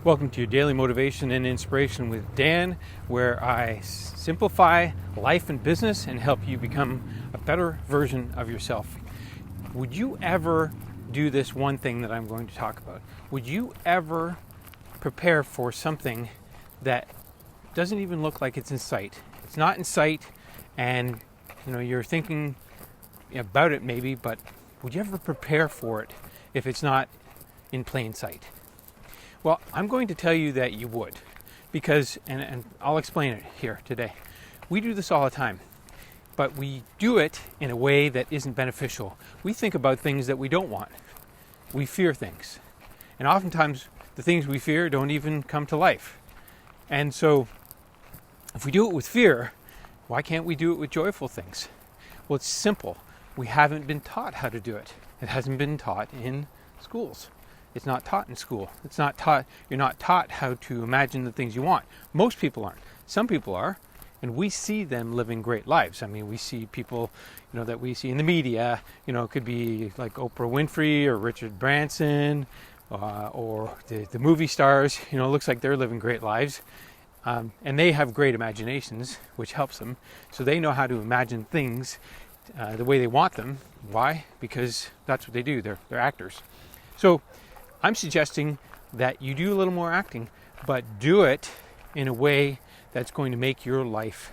Welcome to your daily motivation and inspiration with Dan, where I simplify life and business and help you become a better version of yourself. Would you ever do this one thing that I'm going to talk about? Would you ever prepare for something that doesn't even look like it's in sight? It's not in sight, and you're thinking about it maybe, but would you ever prepare for it if it's not in plain sight? Well, I'm going to tell you that you would, because, and I'll explain it here today. We do this all the time, but we do it in a way that isn't beneficial. We think about things that we don't want. We fear things. And oftentimes, the things we fear don't even come to life. And so, if we do it with fear, why can't we do it with joyful things? Well, it's simple. We haven't been taught how to do it. It hasn't been taught in schools. It's not taught in school. It's not taught. You're not taught how to imagine the things you want. Most people aren't. Some people are, and we see them living great lives. I mean, we see people, that we see in the media. It could be like Oprah Winfrey or Richard Branson, or the movie stars. It looks like they're living great lives, and they have great imaginations, which helps them. So they know how to imagine things the way they want them. Why? Because that's what they do. They're actors. So I'm suggesting that you do a little more acting, but do it in a way that's going to make your life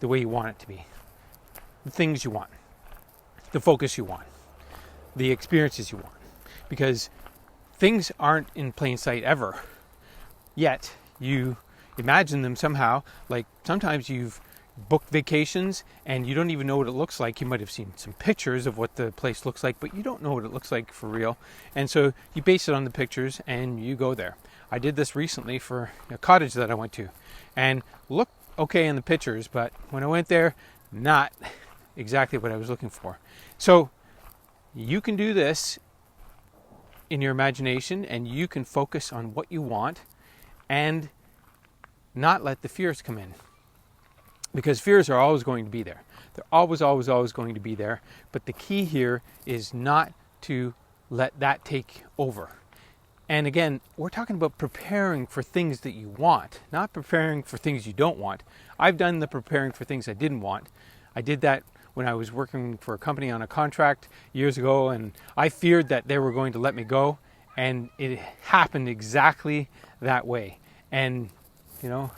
the way you want it to be. The things you want, the focus you want, the experiences you want. Because things aren't in plain sight ever, yet you imagine them somehow. Like sometimes you've booked vacations and you don't even know what it looks like. You might have seen some pictures of what the place looks like, but you don't know what it looks like for real. And so you base it on the pictures and you go there. I did this recently for a cottage that I went to, and looked okay in the pictures, but when I went there, not exactly what I was looking for. So you can do this in your imagination, and you can focus on what you want and not let the fears come in. Because fears are always going to be there. They're always going to be there. But the key here is not to let that take over. And again, we're talking about preparing for things that you want, not preparing for things you don't want. I've done the preparing for things I didn't want. I did that when I was working for a company on a contract years ago, and I feared that they were going to let me go. And it happened exactly that way. And now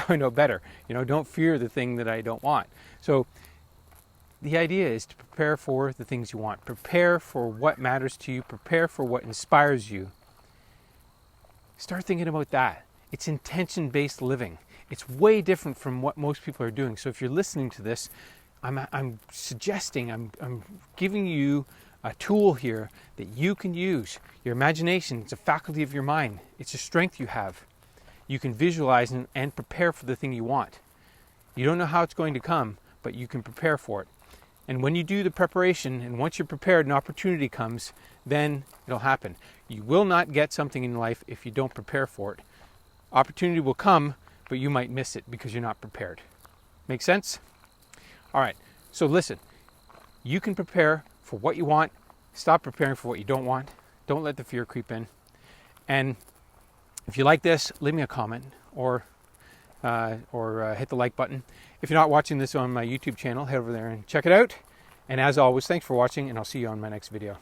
I know better. Don't fear the thing that I don't want. So the idea is to prepare for the things you want. Prepare for what matters to you. Prepare for what inspires you. Start thinking about that. It's intention-based living. It's way different from what most people are doing. So if you're listening to this, I'm suggesting, I'm giving you a tool here that you can use. Your imagination, it's a faculty of your mind. It's a strength you have. You can visualize and prepare for the thing you want. You don't know how it's going to come, but you can prepare for it. And when you do the preparation, and once you're prepared and opportunity comes, then it'll happen. You will not get something in life if you don't prepare for it. Opportunity will come, but you might miss it because you're not prepared. Make sense? All right. So listen, you can prepare for what you want. Stop preparing for what you don't want. Don't let the fear creep in. And if you like this, leave me a comment or hit the like button. If you're not watching this on my YouTube channel, head over there and check it out. And as always, thanks for watching, and I'll see you on my next video.